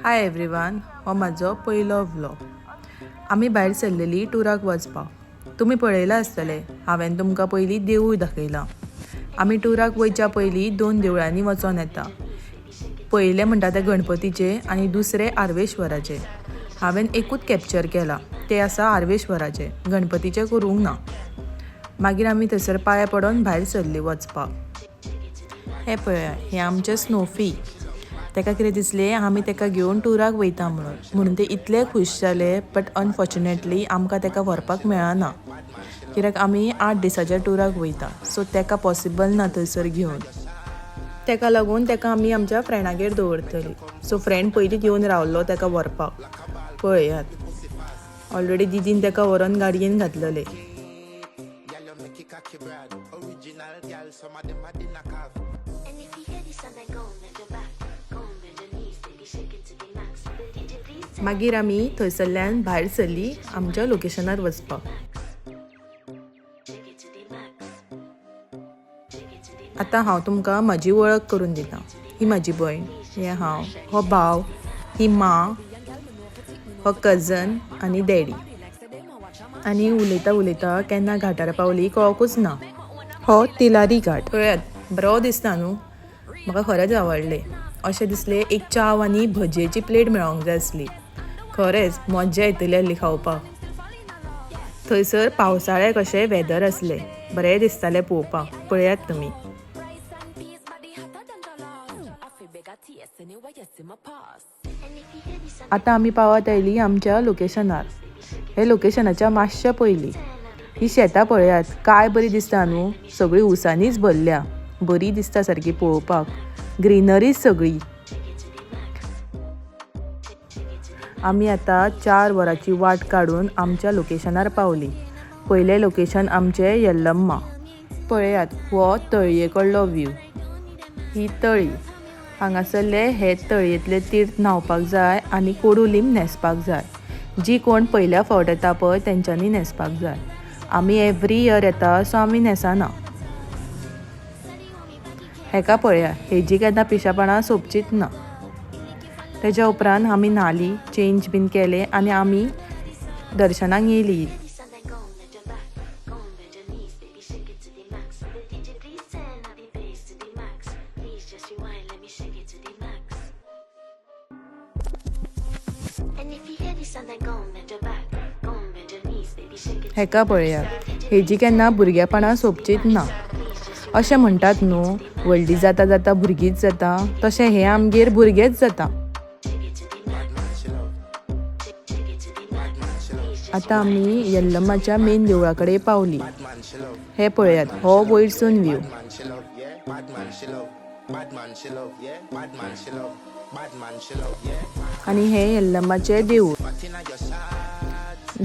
Hi everyone, हो म्हाजो पयलो व्लॉग. आमी भायर सरलेली टुराक वचपाक. तुमी पळयलां आसतलें, हांवें तुमकां पयलीं देवूळ दाखयलां. आमी टुराक वयच्या पयलीं 2 देवळांनी वचोन येता. पयलें म्हणटा तें गणपतीचें आनी दुसरें आर्वेश्वराचें. हांवें एकूच कॅप्चर केलां, तें आसा आर्वेश्वराचें, गणपतीचें करूंक ना. मागीर आमी थंयसर पांय पडोन भायर सरलीं वचपाक. हें पळया, हें आमचें स्नोफी. तेका कितें दिसलें आमी तेका घेवन टुराक वयता म्हणून ते इतले खूश जाले. बट अनफॉर्च्युनेटली आमकां तेका व्हरपाक मेळना, कित्याक आमी 8 दिसाच्या टुराक वयता, सो तेका पॉसिबल ना थंयसर घेवन. तेका लागून तेका आमी आमच्या फ्रेंडागेर दवरतली. सो फ्रेंड पयलींच येवन रावल्लो तेका व्हरपाक. पळयात, ऑलरेडी दिदीन तेका व्हरोन गाडयेन घातलेलें. मागीर आमी थंयसरल्यान भायर सरलीं आमच्या लोकेशनार वचपाक. आतां हांव तुमकां म्हाजी वळख करून दितां. ही म्हाजी भयण, हें हांव, हो भाव, ही मां, हो कजन आनी डॅडी. आनी उलयता उलयता केन्ना घाटार पावली कळकूच ना. हो तिलारी घाट. पळयात, बरो दिसता न्हू. म्हाका खरेंच आवडलें. अशें दिसलें एक चाव आनी भजयेची प्लेट मेळोंक जाय आसली. खरेंच मज्जा येतली आसली खावपाक. थंयसर पावसाळ्याक अशें वेदर आसलें, बरें दिसतालें पळोवपाक. पळयात तुमी. आतां आमी पावत आयलीं आमच्या लोकेशनार. हे लोकेशनाच्या मातशें पयलीं ही शेतां पळयात, काय बरी दिसता न्हू. सगळीं उसांनीच भरल्या, बरी दिसता सारकी पळोवपाक. ग्रीनरी सगळी. आमी आतां 4 वरांची वाट काडून आमच्या लोकेशनार पावलीं. पयलें लोकेशन आमचें यल्लम्मा. पळयात, हो तळये कडलो व्यू. ही तळी. हांगासरले हे तळयेंतले तीर्थ न्हावपाक जाय आनी कोडुलीम न्हेसपाक जाय. जी कोण पयल्या फावट येता पळय तेंच्यांनी न्हेसपाक जाय. आमी एवरी इयर येता, सो आमी न्हेसना. हेका पळया, हेजी केन्ना पिशापणां सोंपचीच ना. तेज्या उपरांत आमी न्हालीं, चेंज बीन केलें आनी आमी दर्शनाक येयलीं. हेका पळया, हेजी केन्ना भुरगेपणां सोंपचीच ना. अशें म्हणटात न्हू, व्हडली जाता जाता भुरगींच जाता, तशें हें आमगेर भुरगेंच जाता. आतां आमी यल्लम्माच्या मेन देवळा कडेन पावलीं. हे पळयात, हो वयरसून व्यू. आनी हें यल्लम्माचें देवूळ.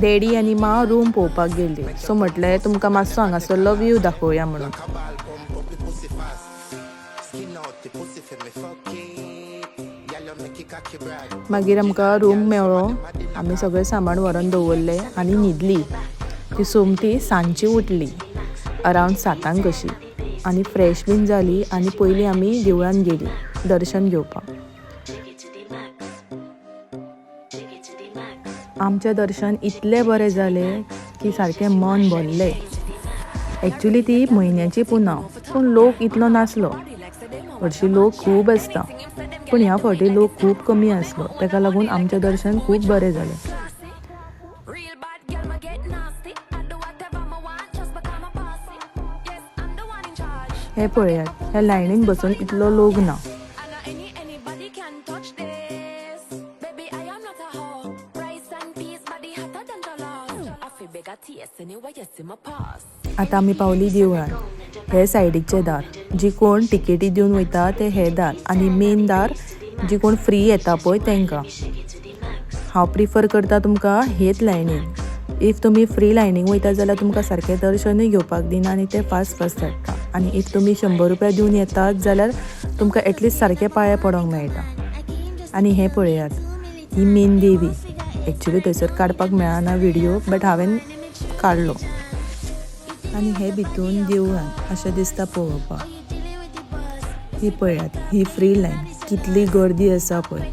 डॅडी आनी मां रूम पळोवपाक गेल्लीं, सो म्हटलें तुमकां मातसो हांगासरलो व्यू दाखोवया म्हणून. मागीर आमकां रूम मेळ्ळो. आमी सगळें सामान व्हरोन दवरलें आनी न्हिदलीं. ती सोमती सांजची उठली अरावंड 7 कशी आनी फ्रेश बीन जाली आनी पयलीं आमी देवळान गेलीं दर्शन घेवपाक. आमचें दर्शन इतलें बरें जालें की सारकें मन भरलें. एक्चुली ती म्हयन्याची पुनव, पूण लोक इतलो नासलो. हरशीं लोक खूब आसता, पूण ह्या फावटी लोक खूब कमी आसलो. तेका लागून आमचें दर्शन खूब बरें जालें. हे पळयात, ह्या लायनीन बसून इतलो लोक ना. आतां आमी पावलीं देवळान. हे सायडीकचें दार. जी कोण टिकेटी दिवन वयता ते हे दार आनी मेन दार जी कोण फ्री येता पळय तेंकां. हांव प्रिफर करता तुमकां हेच लायनीन. इफ तुमी फ्री लायनीक वयता जाल्यार तुमकां सारकें दर्शनूय घेवपाक दिना आनी ते फास्ट धाडटा. आनी इफ तुमी 100 रुपया दिवन येतात जाल्यार तुमकां एटलिस्ट सारकें पांय पडोंक मेळटा. आनी हें पळयात, ही मेन देवी. एक्चुली थंयसर काडपाक मेळना व्हिडियो, बट हांवें काडलो. आनी हे भितून देवळान अशें दिसता पळोवपाक. ही पळयात, ही फ्री लायन कितली गर्दी आसा पळय.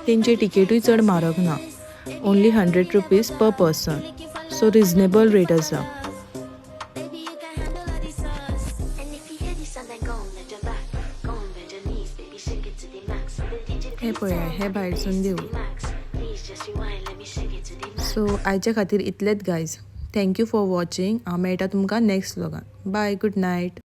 तेंचे टिकेटूय चड म्हारग ना, only 100 rupees per person, so reasonable rate आसा. हे पळया, हे भायरसून देवूळ. सो आयच्या खातीर इतलेंच गायज. Thank you for watching. हांव मेळटा तुमकां नेक्स्ट व्लॉगान. Bye, good night.